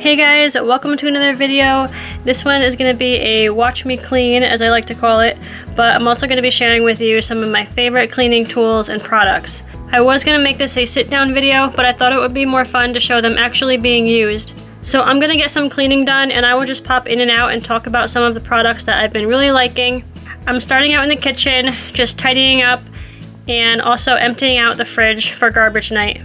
Hey guys, welcome to another video. This one is going to be a watch me clean, as I like to call it, but I'm also going to be sharing with you some of my favorite cleaning tools and products. I was going to make this a sit down video, but I thought it would be more fun to show them actually being used. So I'm going to get some cleaning done and I will just pop in and out and talk about some of the products that I've been really liking. I'm starting out in the kitchen, just tidying up and also emptying out the fridge for garbage night.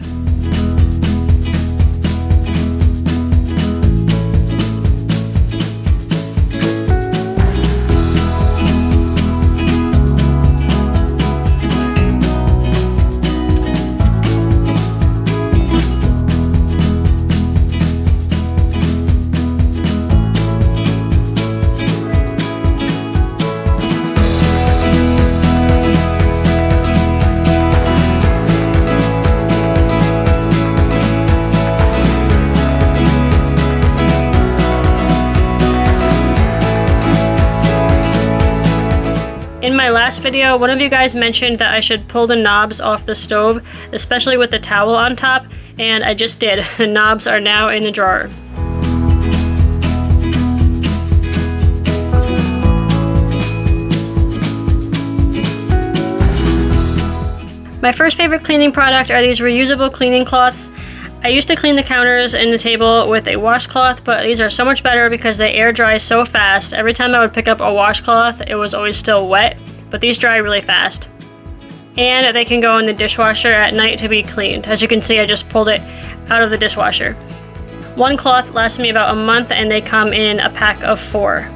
In my last video, one of you guys mentioned that I should pull the knobs off the stove, especially with the towel on top, and I just did. The knobs are now in the drawer. My first favorite cleaning product are these reusable cleaning cloths. I used to clean the counters and the table with a washcloth, but these are so much better because they air dry so fast. Every time I would pick up a washcloth, it was always still wet, but these dry really fast. And they can go in the dishwasher at night to be cleaned. As you can see, I just pulled it out of the dishwasher. One cloth lasts me about a month and they come in a pack of 4.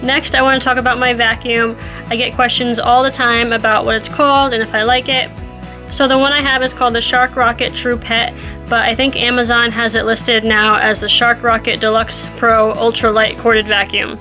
Next, I want to talk about my vacuum. I get questions all the time about what it's called and if I like it. So the one I have is called the Shark Rocket True Pet, but I think Amazon has it listed now as the Shark Rocket Deluxe Pro Ultralight Corded Vacuum.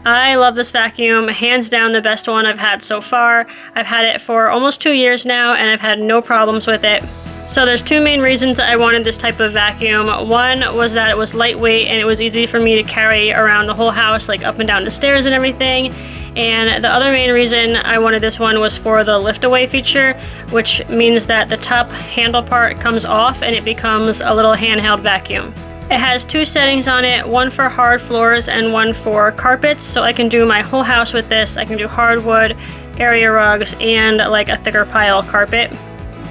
I love this vacuum, hands down the best one I've had so far. I've had it for almost 2 years now and I've had no problems with it. So there's 2 main reasons that I wanted this type of vacuum. One was that it was lightweight and it was easy for me to carry around the whole house, like up and down the stairs and everything. And the other main reason I wanted this one was for the lift away feature, which means that the top handle part comes off and it becomes a little handheld vacuum. It has 2 settings on it, one for hard floors and one for carpets, so I can do my whole house with this. I can do hardwood, area rugs, and like a thicker pile carpet.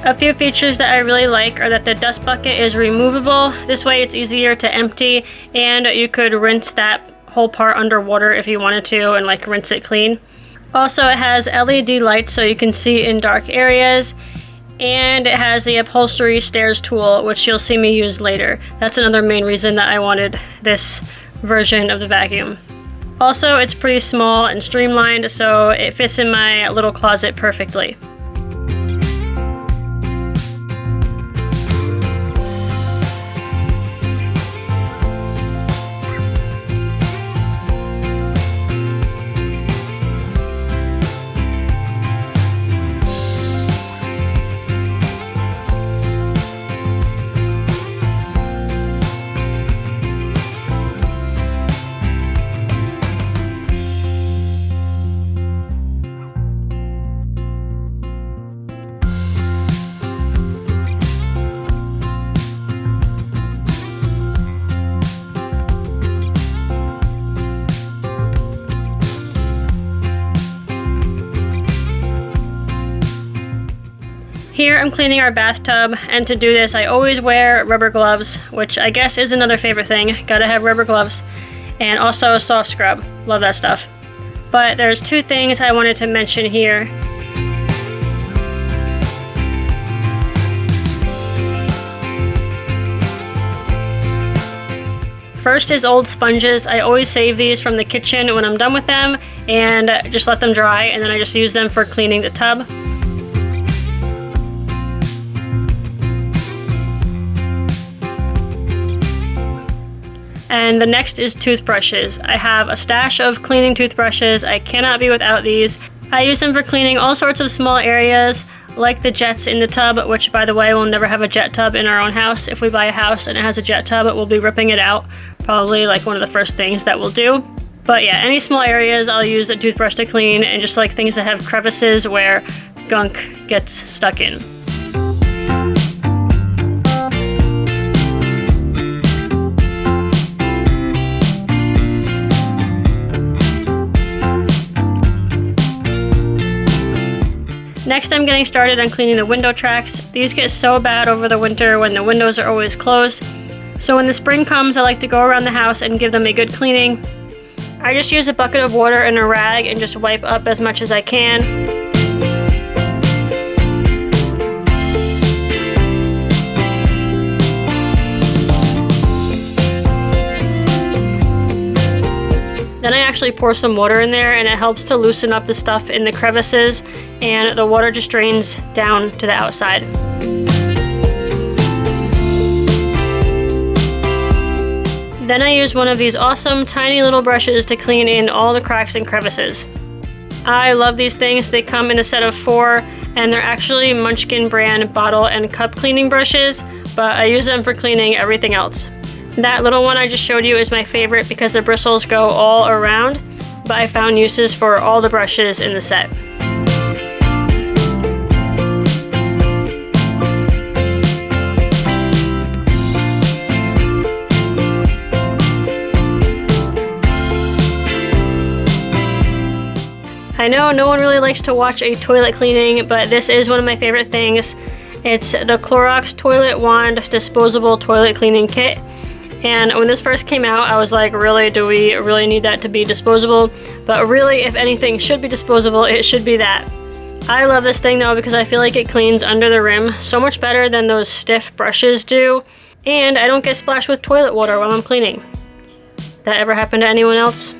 A few features that I really like are that the dust bucket is removable. This way it's easier to empty and you could rinse that whole part underwater if you wanted to and like rinse it clean. Also, it has LED lights so you can see in dark areas, and it has the upholstery stairs tool, which you'll see me use later. That's another main reason that I wanted this version of the vacuum. Also, it's pretty small and streamlined, so it fits in my little closet perfectly. Here I'm cleaning our bathtub, and to do this I always wear rubber gloves, which I guess is another favorite thing. Gotta have rubber gloves. And also a soft scrub. Love that stuff. But there's 2 things I wanted to mention here. First is old sponges. I always save these from the kitchen when I'm done with them and just let them dry, and then I just use them for cleaning the tub. And the next is toothbrushes. I have a stash of cleaning toothbrushes. I cannot be without these. I use them for cleaning all sorts of small areas, like the jets in the tub, which, by the way, we'll never have a jet tub in our own house. If we buy a house and it has a jet tub, we'll be ripping it out. Probably like one of the first things that we'll do. But yeah, any small areas I'll use a toothbrush to clean, and just like things that have crevices where gunk gets stuck in. Next, I'm getting started on cleaning the window tracks. These get so bad over the winter when the windows are always closed. So when the spring comes, I like to go around the house and give them a good cleaning. I just use a bucket of water and a rag and just wipe up as much as I can. Then I actually pour some water in there, and it helps to loosen up the stuff in the crevices, and the water just drains down to the outside. Then I use one of these awesome tiny little brushes to clean in all the cracks and crevices. I love these things. They come in a set of 4, and they're actually Munchkin brand bottle and cup cleaning brushes, but I use them for cleaning everything else. That little one I just showed you is my favorite because the bristles go all around, but I found uses for all the brushes in the set. I know no one really likes to watch a toilet cleaning, but this is one of my favorite things. It's the Clorox Toilet Wand Disposable Toilet Cleaning Kit. And when this first came out, I was like, really, do we really need that to be disposable? But really, if anything should be disposable, it should be that. I love this thing though because I feel like it cleans under the rim so much better than those stiff brushes do. And I don't get splashed with toilet water while I'm cleaning. That ever happened to anyone else?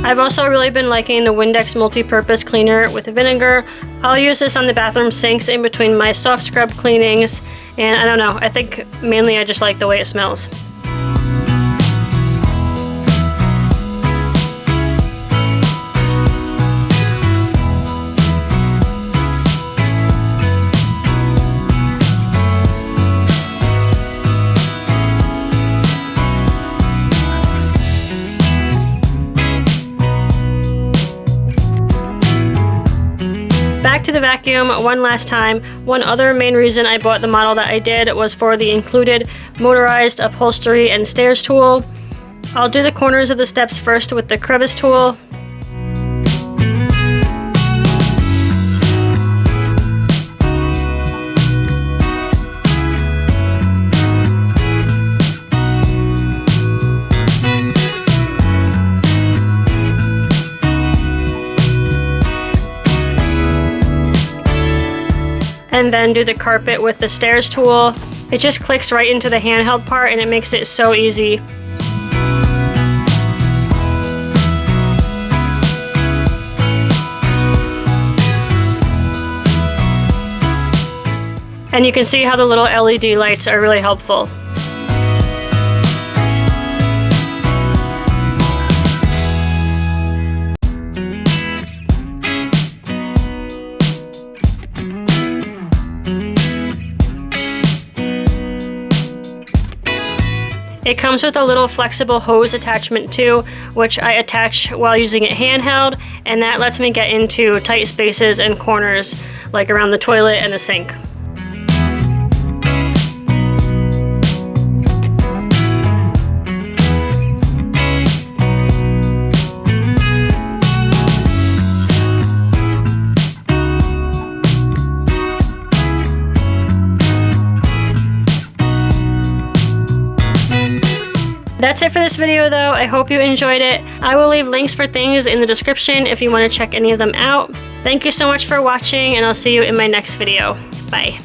I've also really been liking the Windex multi-purpose cleaner with vinegar. I'll use this on the bathroom sinks in between my soft scrub cleanings, and I don't know, I think mainly I just like the way it smells. Back to the vacuum one last time. One other main reason I bought the model that I did was for the included motorized upholstery and stairs tool. I'll do the corners of the steps first with the crevice tool. And then do the carpet with the stairs tool. It just clicks right into the handheld part and it makes it so easy. And you can see how the little LED lights are really helpful. It comes with a little flexible hose attachment too, which I attach while using it handheld, and that lets me get into tight spaces and corners, like around the toilet and the sink. That's it for this video though. I hope you enjoyed it. I will leave links for things in the description if you want to check any of them out. Thank you so much for watching, and I'll see you in my next video. Bye.